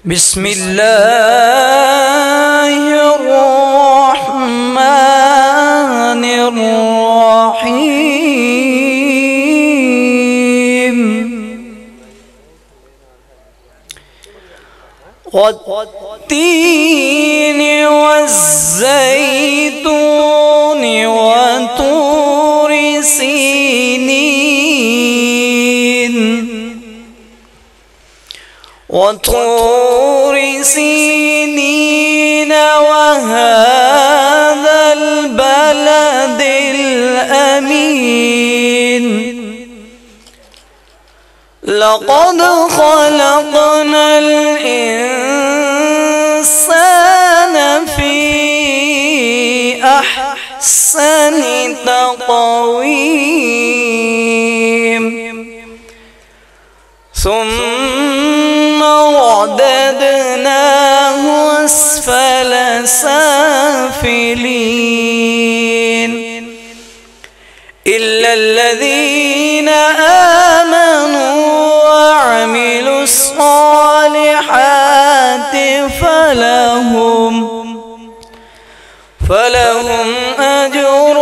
بسم الله الرحمن الرحيم والتين والزيتون وطور سينين وهذا البلد الأمين لقد خلقنا الإنسان في أحسن تقويم ثم رددناه أسفل سافلين إلا الذين آمنوا وعملوا الصالحات فلهم أجر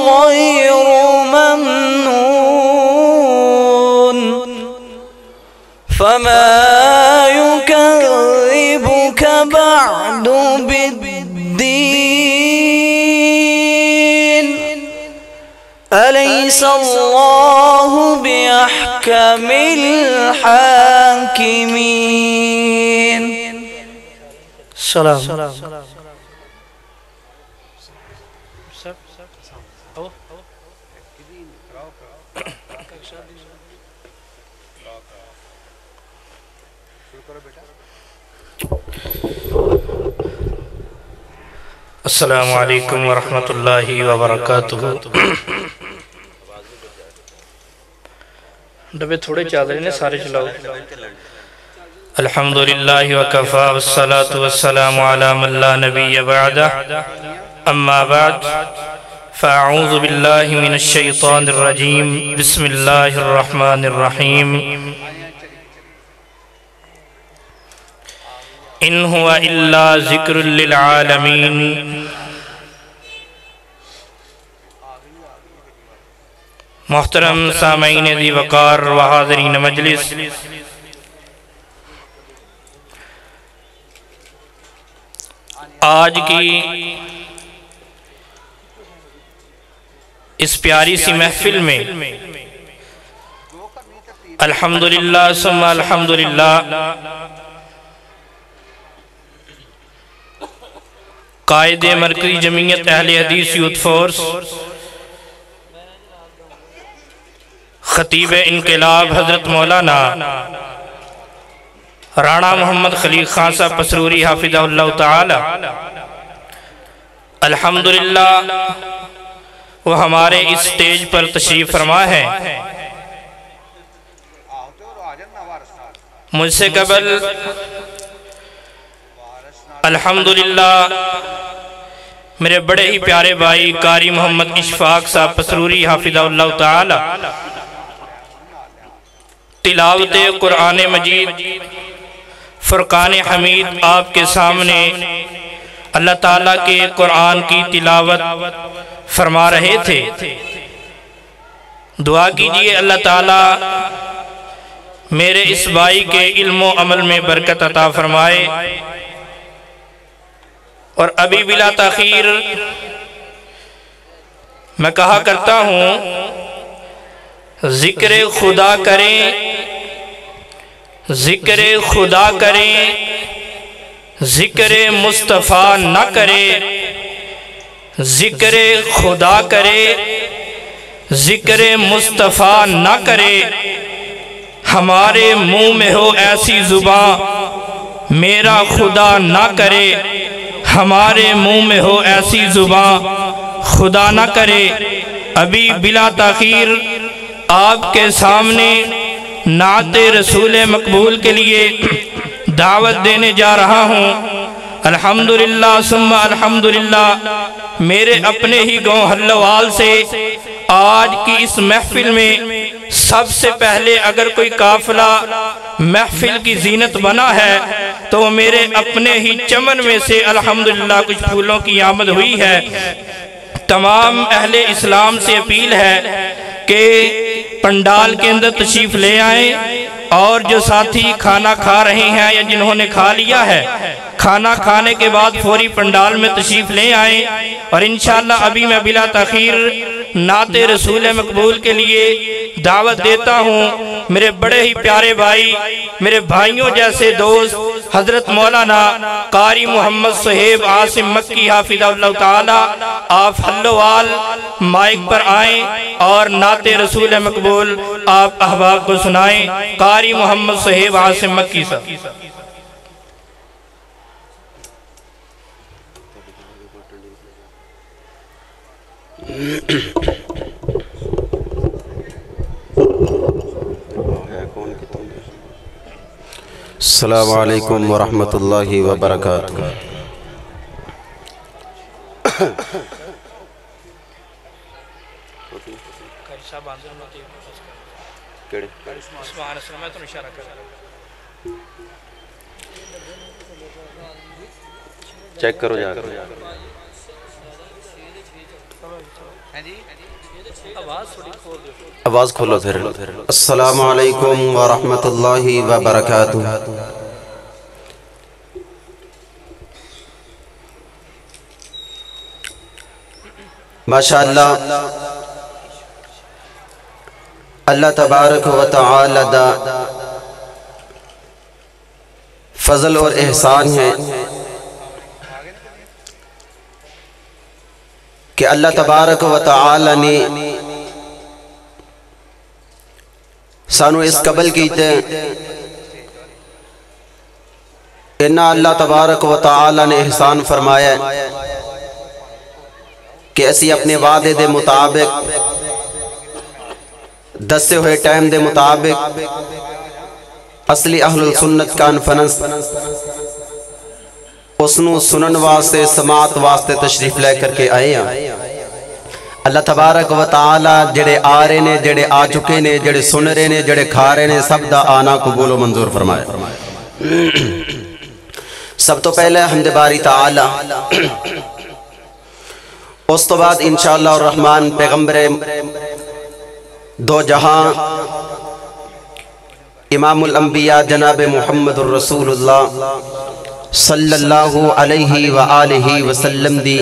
غير ممنون فما يكذبك بعد بالدين أليس الله بأحكم الحاكمين. سلام. السلام علیکم ورحمۃ اللہ وبرکاتہ. ڈبے تھوڑے چل رہے ہیں، سارے چلاؤ. الحمدللہ وکفا والصلاة والسلام علی من لا نبی بعدہ. اما بعد فاعوذ باللہ من الشیطان الرجیم. بسم اللہ الرحمن الرحیم. ان ہوا الا ذکر للعالمین. محترم سامعین ذی وقار و حاضرین مجلس، آج کی اس پیاری سی محفل میں الحمدللہ ثم الحمدللہ قائد مرکزی جمعیت اہل حدیث یوتھ فورس، خطیب انقلاب حضرت مولانا رانا محمد خلیل خان صاحب پسروری حافظہ اللہ تعالی، الحمدللہ وہ ہمارے اس سٹیج پر تشریف فرما ہے. مجھ سے قبل الحمدللہ میرے بڑے ہی پیارے بھائی قاری محمد اشفاق صاحب پسروری حافظہ اللہ تعالی تلاوت قرآن مجید فرقان حمید آپ کے سامنے اللہ تعالیٰ کے قرآن کی تلاوت فرما رہے تھے. دعا کیجئے اللہ تعالیٰ میرے اس بھائی کے علم و عمل میں برکت عطا فرمائے. اور ابھی بلا تاخیر میں کہا کرتا ہوں، ذکر خدا کریں، ذکر خدا کریں، ذکر مصطفیٰ نہ کرے. ذکر خدا کرے، ذکر مصطفیٰ نہ کرے. ہمارے منہ میں ہو ایسی زبان میرا خدا نہ کرے. ہمارے منہ میں ہو ایسی زبان خدا نہ کرے. ابھی بلا تاخیر آپ کے سامنے نعت رسول مقبول کے لیے دعوت دینے جا رہا ہوں. الحمدللہ ثم الحمدللہ میرے اپنے ہی گاؤں حلوال سے آج کی اس محفل میں سب سے پہلے اگر کوئی قافلہ محفل کی زینت بنا ہے تو وہ میرے اپنے ہی چمن میں سے الحمدللہ کچھ پھولوں کی آمد ہوئی ہے۔ تمام اہل اسلام سے اپیل ہے کہ پنڈال کے اندر تشریف لے آئیں، اور جو ساتھی کھانا کھا رہے ہیں یا جنہوں نے کھا لیا ہے، کھانا کھانے کے بعد فوری پنڈال میں تشریف لے آئیں، اور انشاءاللہ ابھی میں بلا تاخیر نعت رسول مقبول کے لیے دعوت دیتا ہوں۔ میرے بڑے ہی پیارے بھائی، میرے بھائیوں جیسے دوست حضرت مولانا قاری محمد صہیب عاصم مکی حافظ اللہ تعالی، آپ حلوال مائک پر آئیں اور نعت رسول مقبول آپ احباب کو سنائیں۔ قاری محمد صہیب عاصم مکی صاحب۔ السلام علیکم ورحمۃ اللہ وبرکاتہ۔ چیک کرو جا کر آواز کھولو پھر۔ السلام علیکم ورحمۃ اللہ وبرکاتہ۔ ماشاءاللہ اللہ تبارک و تعالی دا فضل اور احسان ہے کہ اللہ تبارک و تعالی نے سانو اس قبل کیتے انہا اللہ تبارک و تعالی نے احسان فرمایا کہ اسی اپنے وعدے دے مطابق دستے ہوئے ٹائم دے مطابق اصلی اہل السنت کانفرنس اسنو سنن واسطے سماعت واسطے تشریف لے کر کے آئے ہیں۔ اللہ تبارک و تعالی جڑے آ رہے نے، جڑے آ چکے نے، جڑے سن رہے نے، جڑے کھا رہے نے، سب دا آنا قبول و منظور فرمائے۔ سب تو پہلے حمد باری تعالی، اس تو بعد انشاءاللہ الرحمن پیغمبر دو جہاں امام الانبیاء جناب محمد الرسول اللہ صلی اللہ علیہ وآلہ وسلم دی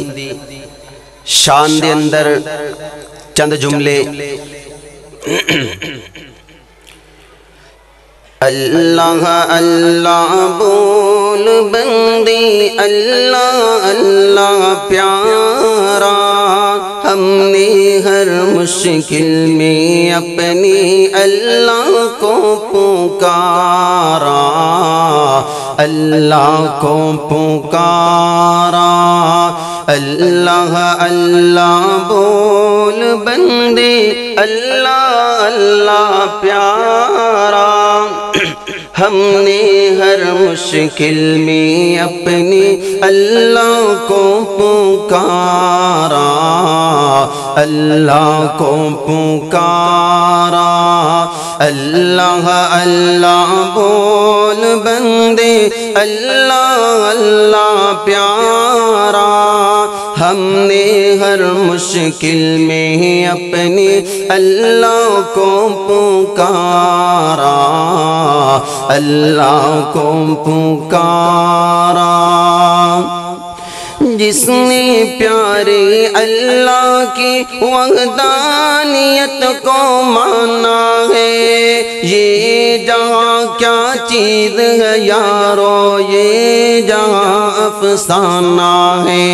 شان دے اندر چند جملے۔ اللہ اللہ بول بندی، اللہ اللہ پیارا، ہم نے ہر مشکل میں اپنی اللہ کو پکارا، اللہ کو پکارا۔ اللہ اللہ بول بندے، اللہ اللہ پیارا، ہم نے ہر مشکل میں اپنی اللہ کو پکارا، اللہ کو پکارا۔ اللہ اللہ بول بندے، اللہ اللہ پیارا، ہم نے ہر مشکل میں اپنی اللہ کو پکارا، اللہ کو پکارا۔ جس نے پیارے اللہ کی وحدانیت کو مانا ہے، یہ جہاں کیا چیز ہے یارو، یہ جہاں افسانہ ہے۔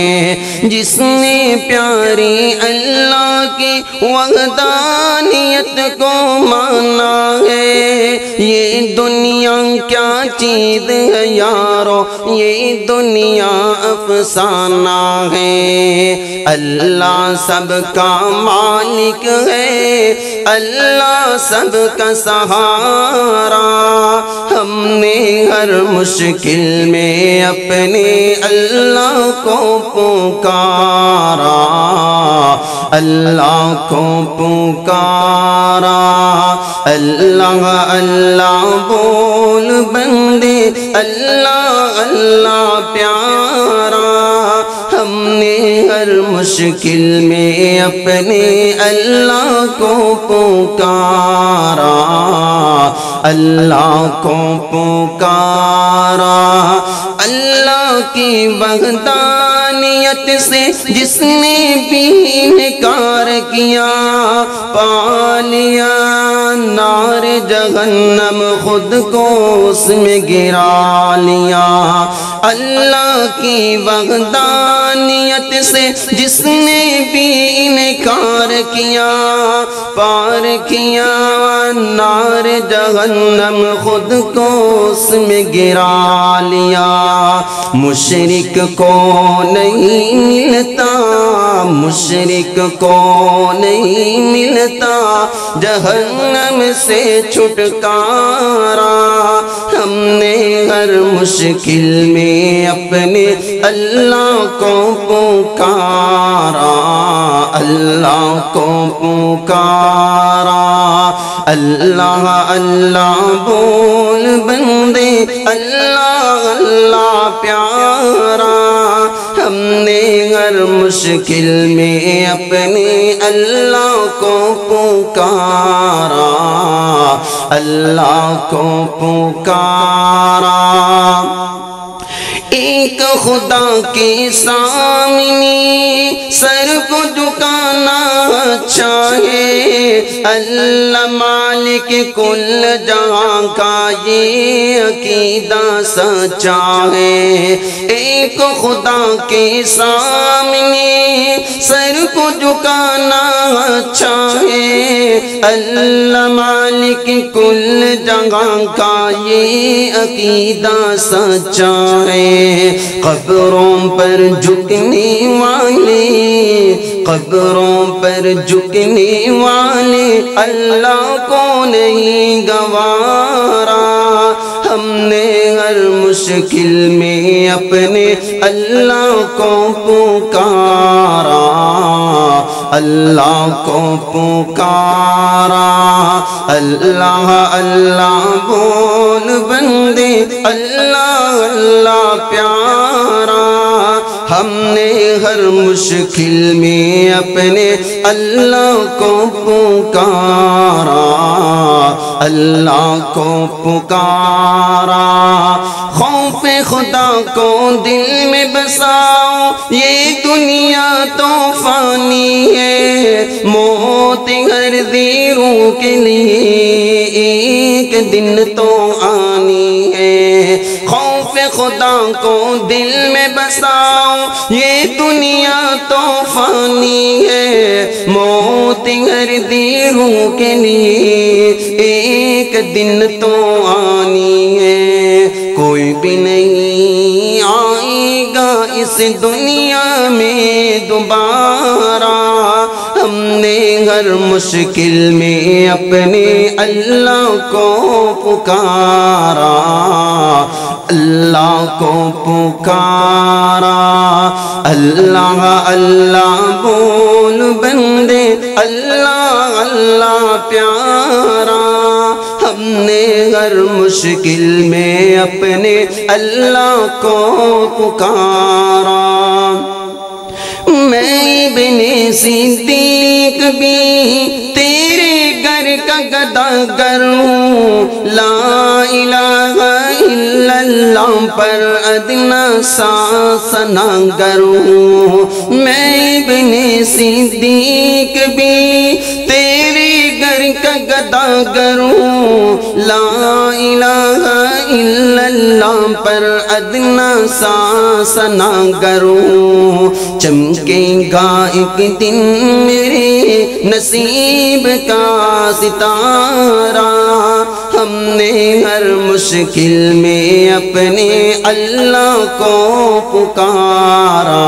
جس نے پیاری اللہ کی وحدانیت کو مانا ہے، یہ دنیا کیا چیز ہے یارو، یہ دنیا افسانہ ہے۔ اللہ سب کا مالک ہے، اللہ سب کا سہارا، ہم نے ہر مشکل میں اپنے اللہ کو پکارا، اللہ کو پکارا۔ اللہ اللہ بول بندے اللہ اللہ پیارا ہم نے ہر مشکل میں اپنے اللہ کو پکارا اللہ کو پکارا اللہ کی وحدانیت سے جس نے بھی انکار کیا پا لیا نار جہنم خود کو اس میں گرا لیا اللہ کی وحدانیت سے جس نے بھی انکار کیا پار کیا نار جہنم خود کو اس میں گرا لیا مشرک کو نہیں ملتا مشرک کو نہیں ملتا جہنم سے چھٹکارا ہم نے ہر مشکل میں اپنے اللہ کو پکارا اللہ کو پکارا اللہ اللہ بول بندے اللہ اللہ پیارا ہم نے ہر مشکل میں اپنے اللہ کو پکارا اللہ کو پکارا ایک خدا کے سامنے سر کو جھکانا اچھا ہے اللہ مالک کل جہاں کا یہ عقیدہ سچا ہے ایک خدا کے سامنے سر کو جھکانا اچھا ہے اللہ مالک کل جہاں کا یہ عقیدہ سچا ہے قبروں پر جھکنے والے قبروں پر جھکنے والے اللہ کو نہیں گوارا ہم نے ہر مشکل میں اپنے اللہ کو پکارا اللہ کو پکارا اللہ اللہ بول بندے اللہ اللہ پیارا ہم نے ہر مشکل میں اپنے اللہ کو پکارا اللہ کو پکارا خوف خدا کو دل میں بساؤ یہ دنیا تو فانی ہے موت ہر دیروں کے لیے ایک دن تو آنی ہے خوف خدا کو دل میں بساؤ یہ دنیا تو فانی ہے موت ہر دیروں کے لیے ایک دن تو آنی ہے کوئی بھی نہیں آئے گا اس دنیا میں دوبارہ ہم نے ہر مشکل میں اپنے اللہ کو پکارا اللہ کو پکارا اللہ اللہ بول بندے اللہ اللہ پیارا ہم نے ہر مشکل میں اپنے اللہ کو پکارا میں ابن صدیق بھی تیرے گھر کا گداگر ہوں لا الہ الا اللہ پر ادنا سا ثناگر ہوں میں ابن صدیق بھی تیرے گھر کا گداگر ہوں لا الہ الا اللہ پر ادنا سا ثناگر ہوں چمکے گا ایک دن میرے نصیب کا ستارہ ہم نے ہر مشکل میں اپنے اللہ کو پکارا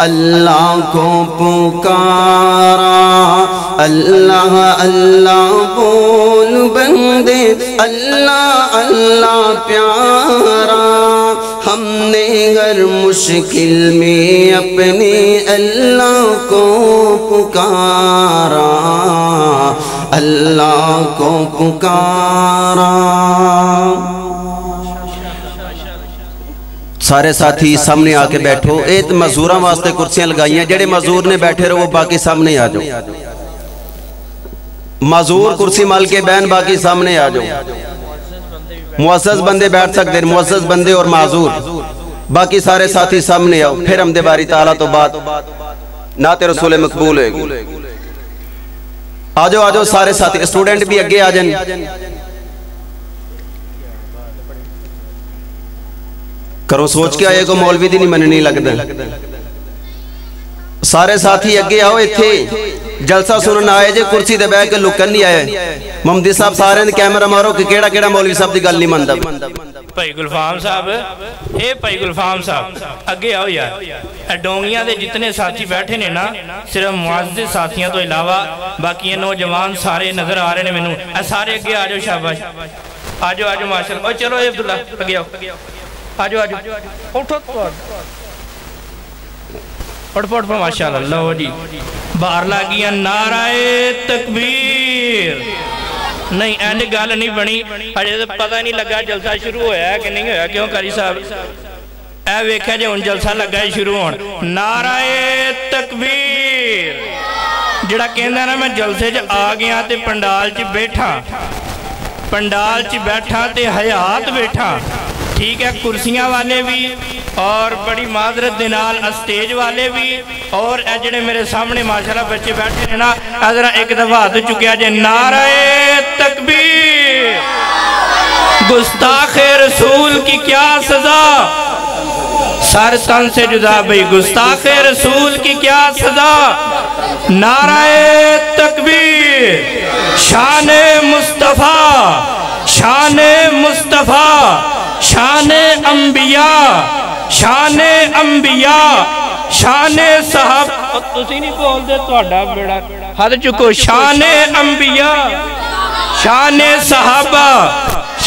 اللہ کو پکارا اللہ اللہ بول بندے اللہ اللہ پیارا ہم نے ہر مشکل میں اپنے اللہ کو پکارا اللہ کو پکارا۔ سارے ساتھی سامنے آ کے بیٹھو، ایک مزدوراں واسطے کرسیاں لگائی ہیں، جڑے مزدور نے بیٹھے رہو باقی سامنے آ جاؤ، مزدور کرسی مال کے بین باقی سامنے آ جاؤ، معزز بندے بیٹھ سکتے ہیں، معزز بندے اور معذور باقی سارے ساتھی سامنے آؤ، پھر حمد باری تعالیٰ تو بات نعت رسول مقبول ہوئے گی۔ آ جاؤ سارے ساتھی، اسٹوڈنٹ بھی اگے آ جائیں، کرو سوچ کے آئے کو مولوی دی نہیں مننی لگتا، سارے ساتھی اگے آؤ، اتھے جلسہ سنن آئے جے کرسی دے بیٹھ کے لکن نہیں آئے۔ محمدی صاحب سارے کیمرہ مارو کہ کیڑا کیڑا مولوی صاحب دی گل نہیں مندا۔ بھائی گلفام صاحب، بھائی گلفام صاحب اگے آؤ یار، ڈونگیاں دے جتنے ساتھی بیٹھے نے نا، صرف معزز ساتھیاں تو علاوہ باقی نوجوان سارے نظر آ رہے نے مینوں، سارے اگے آ جاؤ، شاباش آ جاؤ ماشاءاللہ، چلو عبداللہ اگے آؤ، آجو اٹھو پڑھ ماشاءاللہ، اللہ جی باہر لگیاں نعرہ تکبیر، نہیں اینڈ گل نہیں بنی، اجے پتہ نہیں لگا جلسہ شروع ہویا ہے کہ نہیں ہویا، کیوں قاری صاحب اے ویکھیا جے ہن جلسہ لگا ہے شروع ہون، نعرہ تکبیر، جڑا کہندا نا میں جلسے چ آ گیا تے پنڈال چ بیٹھا تے حیات بیٹھا، ٹھیک ہے، کرسیاں والے بھی اور بڑی معذرت دنال اسٹیج والے بھی، اور جڑے میرے سامنے ماشاءاللہ بچے بیٹھے ہیں نا، ذرا ایک دفعہ ہاتھ چکیا جائے، نعرہ تکبیر، گستاخ رسول کی کیا سزا، سر تن سے جدا بھئی، گستاخ رسول کی کیا سزا، نعرہ تکبیر، شان مصطفیٰ، شان مصطفیٰ، شان انبیاء، شان انبیاء، شان صحابہ، تسی نہیں بول دے توڑا بیڑا ہاتھ چکو، شان انبیاء، شان صحابہ،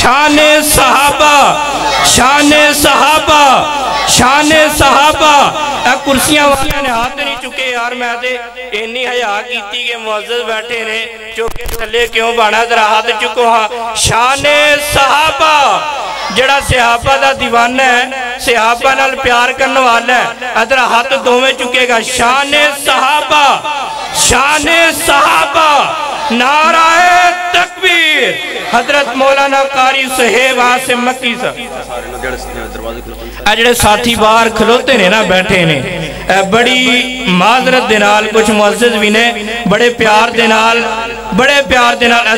شان صحابہ، شان صحابہ، شان صحابہ، اے کرسیاں والے نے ہاتھ نہیں چکے یار، میں دے انی حیاء کیتی کہ معزز بیٹھے نے چکے تھلے کیوں بانا، ذرا ہاتھ چکو ہاں، شان صحابہ، جڑا صحابہ دا دیوانہ ہے، صحابہ نال پیار کرنے والا ہے، ادھر ہاتھ دوویں چکے گا، شان صحابہ، شان صحابہ، نعرہ تکبیر، حضرت مولانا قاری صہیب عاصم مکی صاحب، جڑے ساتھی باہر کھلوتے نے نا بیٹھے نے، بڑی معذرت دنال کچھ معزز بھی نے، بڑے پیار دنال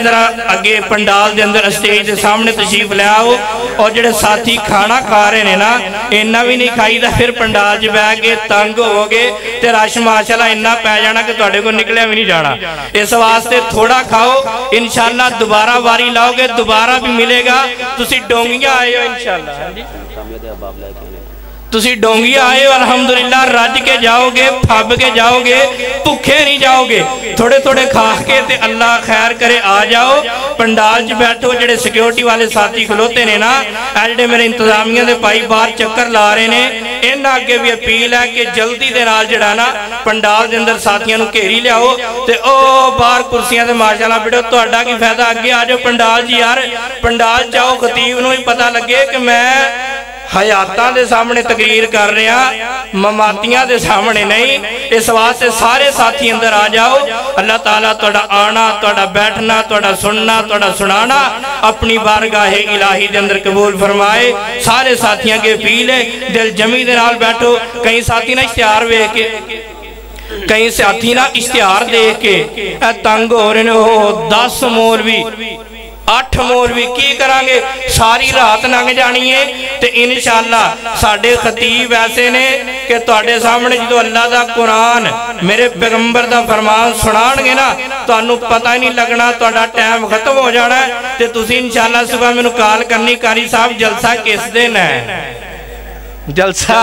ذرا اگے پنڈال دے اندر اسٹیج دے سامنے تشریف لے آؤ، اور جڑے ساتھی کھانا کھا رہے نے نا، انہا بھی نہیں کھائی دا پھر پنڈال جی بیٹھ کے تنگ ہو گے تے رش ماشاءاللہ انہا پہ جانا کہ تواڈے کو نکلے بھی نہیں جانا، اس واسطے تھوڑا کھاؤ، انشاءاللہ دوبارہ واری لاؤ گے، دوبارہ بھی ملے گا، تسی ڈونگیاں آئے ہو انشاءاللہ، تسی ڈونگیاں آئے ہو الحمدللہ، رج کے جاؤ گے، پھب کے جاؤ گے، پکھے نہیں جاؤ گے، تھوڑے تھوڑے کھا کے تے اللہ خیر کرے آ جاؤ، پنڈال جی بیٹھو، جڑے سیکیورٹی والے ساتھی کھلوتے نے نا، جڑے میرے انتظامیہ دے پائی بار چکر لا رہے نے، ان آگے بھی اپیل ہے کہ جلدی دے نال جڑا نا پنڈال دے اندر ساتھیاں نو گھیری لے آؤ، تے او بار کرسیاں دے ماشاءاللہ بیٹھو، تو اڈا کی فائدہ آگے آ جاؤ پنڈال جی یار، پنڈال جاؤ، خطیب نو ہی پتہ لگے کہ میں حیاتاں دے سامنے تقریر کر رہے ہیں، مماتیاں دے سامنے نہیں، اس واسطے سارے ساتھی اندر آ جاؤ، اللہ تعالیٰ توڑا آنا، توڑا بیٹھنا، توڑا سننا، توڑا سنانا اپنی بارگاہ الہی دے اندر قبول فرمائے، سارے ساتھیاں کے اپیل ہے، دل جمی دے نال بیٹھو، کہیں ساتھی نہ اشتہار ویکھ کے، کہیں ساتھی نہ اشتہار دیکھ کے تنگ ہو رہے ہو، 10 مولوی 8 مولوی کی کرانگے، ساری رات ننگ جانی ہے، تے انشاءاللہ ساڑھے خطیب ایسے نے کہ تواڈے سامنے جدو اللہ دا قرآن میرے پیغمبر دا فرمان سنان گے نا، تو انہوں پتہ نہیں لگنا، تواڈا ٹائم ختم ہو جانا ہے، تے تسی انشاءاللہ صبح میں نکال کرنی، قاری صاحب جلسہ کس دن ہے، جلسہ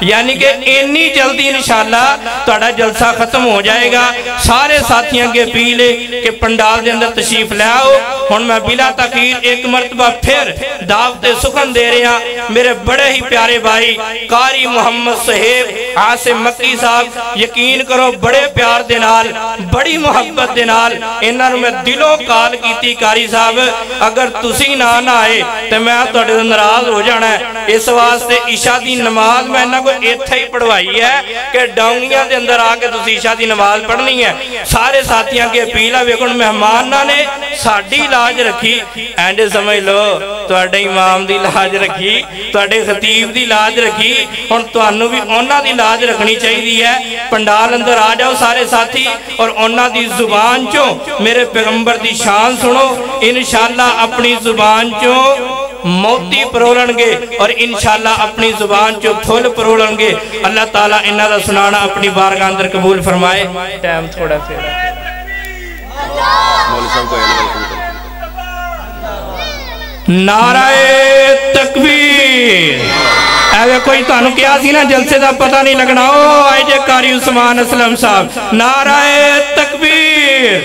یعنی کہ انی جلدی انشاءاللہ توڑا جلسہ ختم ہو جائے گا. سارے ساتھیاں کے پیلے کہ پنڈال دے اندر تشریف لے آؤ. ہن میں بلا تاخیر ایک مرتبہ پھر دعوت سخن دے رہے ہیں میرے بڑے ہی پیارے بھائی قاری محمد صہیب عاصم مکی صاحب. یقین کرو بڑے پیار دے نال بڑی محبت دے نال انہاں نوں میں دلوں کال کیتی قاری صاحب اگر تسی نہ آئے تے میں تہاڈے نال ناراض ہو جانا ہے. اس واسطے عشاء دی نماز میں انہاں کو ایتھے ہی پڑھوائی ہے کہ ڈونگیاں دے اندر آ کے تسی عشاء دی نماز پڑھنی ہے. سارے ساتھیاں کے اپیل ہے ویکھو مہماناں نے ساڈی لاج رکھی اینڈ سمجھ لو تہاڈے امام دی لاج رکھی تہاڈے خطیب دی لاج رکھی ہن تانوں بھی انہاں دی لاج رکھنی چاہیے ہے. پنڈال اندر آ جاؤ سارے ساتھی اور انہاں دی زبان چوں میرے پیغمبر دی شان سنو. انشاءاللہ اپنی زبان چوں موتی پرولن گے اور انشاءاللہ اپنی زبان چوں پھول پرولن گے. اللہ تعالیٰ انہاں دا سنانا اپنی بارگاہ اندر قبول فرمائے. ٹائم تھوڑا سے نعرہ تکبیر. اگر کوئی تانوں کیا سی نا جلسے دا پتہ نہیں لگنا آئے جے قاری عثمان اسلم صاحب. نعرہ تکبیر.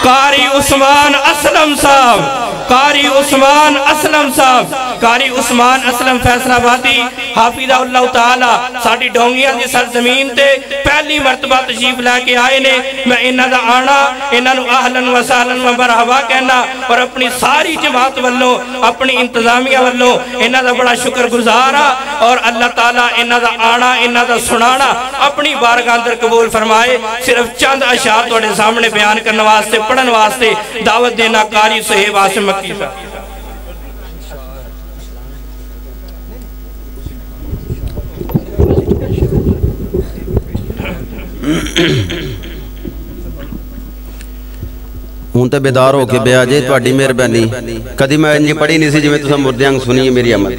قاری عثمان اسلم صاحب قاری عثمان اسلم صاحب قاری عثمان اسلم فیصل آبادی حافظہ اللہ تعالی ساڑی ڈونگیاں دی سرزمین تے پہلی مرتبہ تشریف لے کے آئے نے. میں انہاں دا آنا انہاں نو اہلاً و سہلاً و مرحبا کہنا اور اپنی ساری جماعت والوں اپنی انتظامیہ والوں انہاں دا بڑا شکر گزارا اور اللہ تعالیٰ انہاں دا آنا انہاں دا سنانا اپنی بارگاہ اندر قبول فرمائے. صرف چند اشعار توڑے سامنے بیان کرنے واسطے پڑھن واسطے دعوت دینا قاری صہیب عاصم مکی صاحب. ہوں تے بیدار ہو کے بیا جے تواڈی مہربانی کدی میں انج پڑھی نہیں سی جویں تساں مردیاں سنی ہے میری عمل.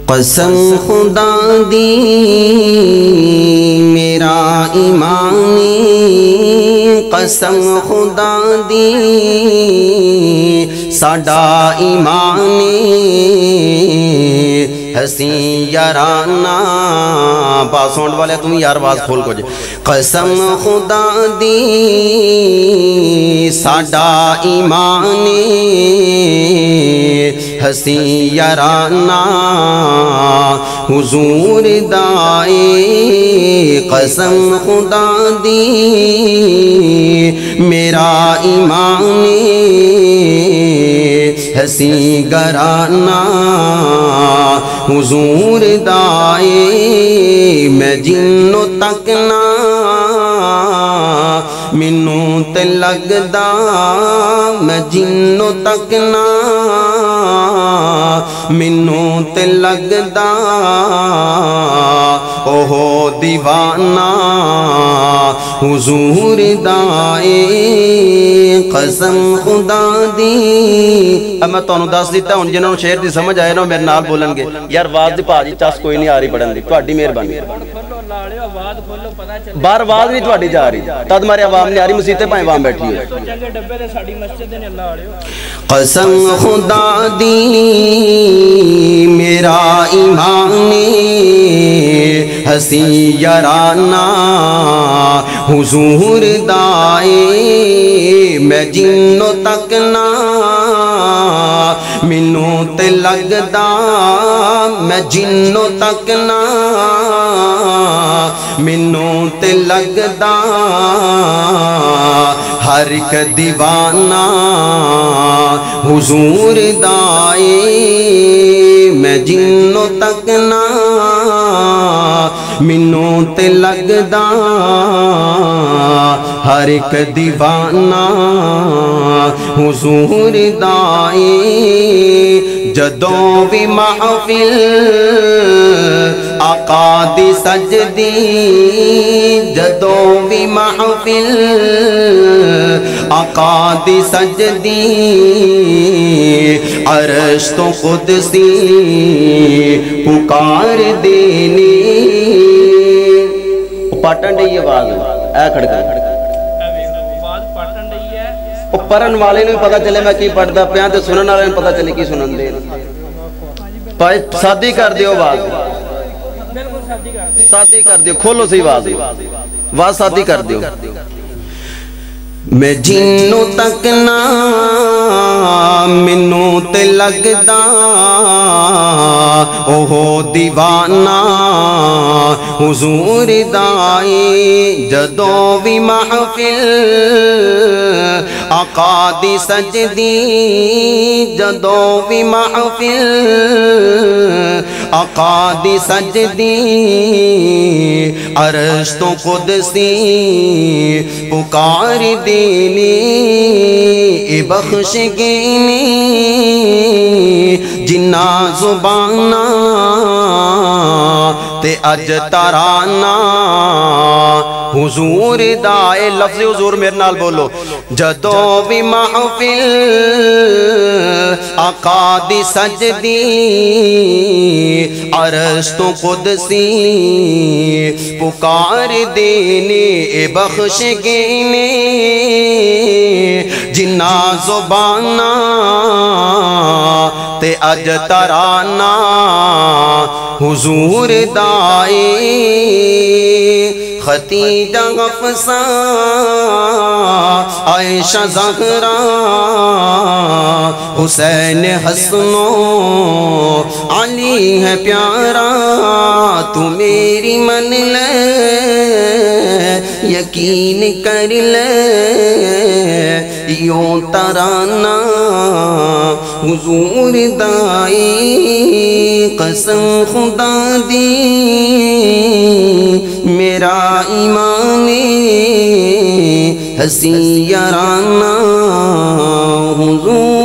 قسم خدا دی میرا ایمانی قسم خدا دی ساڈا ایمانی حسین یارانہ باسونڈ والے تم یار باز کھول کو جے. قسم خدا دی ساڈا ایمانی حسین یارانہ حضور دائے. قسم خدا دی میرا ایمانی حسین گرانہ حضور دائے. میں جنوں تک نہ مینوں تے لگدا میں جنوں تک نہ مینوں تے لگدا اوہ دیوانہ حضور دائے. قسم خدا دی. اب میں تانوں دس دیتا ہوں جنہوں شعر دی سمجھ آئے نا میرے نال بولن گے یار واز دی پاجی چس کوئی نہیں آ رہی پڑھن دی تہاڈی مہربانی بار آواز نہیں تہاڈی جا رہی تد مارے عوام نہیں آ رہی مسیتے پائیں عوام بیٹھی ہوئی. قسم خدا دی میرا ایمانی حسین یارانہ حضور دائے. میں جنوں تک نہ مینوں تے لگدا میں جنوں تک نہ مینوں تے لگدا ہر ایک دیوانہ حضور دائے. میں جنوں تک نہ مینوں تے لگدا ہر ایک دیوانہ حضور دائے. جدوں بھی محفل آقا دی سجدی جدوں بھی محفل آقا دی سجدی عرش تو قدسی پکار دینی. پاٹن ڈی آواز اے کھڑکا آواز پاٹن ڈی ہے وہ پڑھن والے نے پتہ چلے میں کی پڑھدا پیا تے سنن والے نے پتہ چلے کی سنن دے پائے سادی کر دیو آواز سادی کر دیو کھولو سی آواز سادی کر دیو میں جنوں تک نہ مینوں تے لگدا اوہو دیوانہ حضور دائی جدوں وی محفل آقا دی سجدی جدوں وی محفل آقا دی سجدی عرش تو قدسی پکار دینی اے بخش گینی جنہ زبانہ تے اج ترانہ حضور دائے لفظ حضور میرے نال بولو جدوں بھی محفل آقا دی سجدی عرش تو قدسی پکار دینے اے بخش گینے جنہ زبانہ تے اج ترانہ حضور دائے ختیجہ حفصہ عائشہ زہرا حسین حسن و علی ہے پیارا تو میری من لے یقین کر لے یوں ترانہ حضور دائی قسم خدا دی میرا ایمان ہنسی یارانہ حضور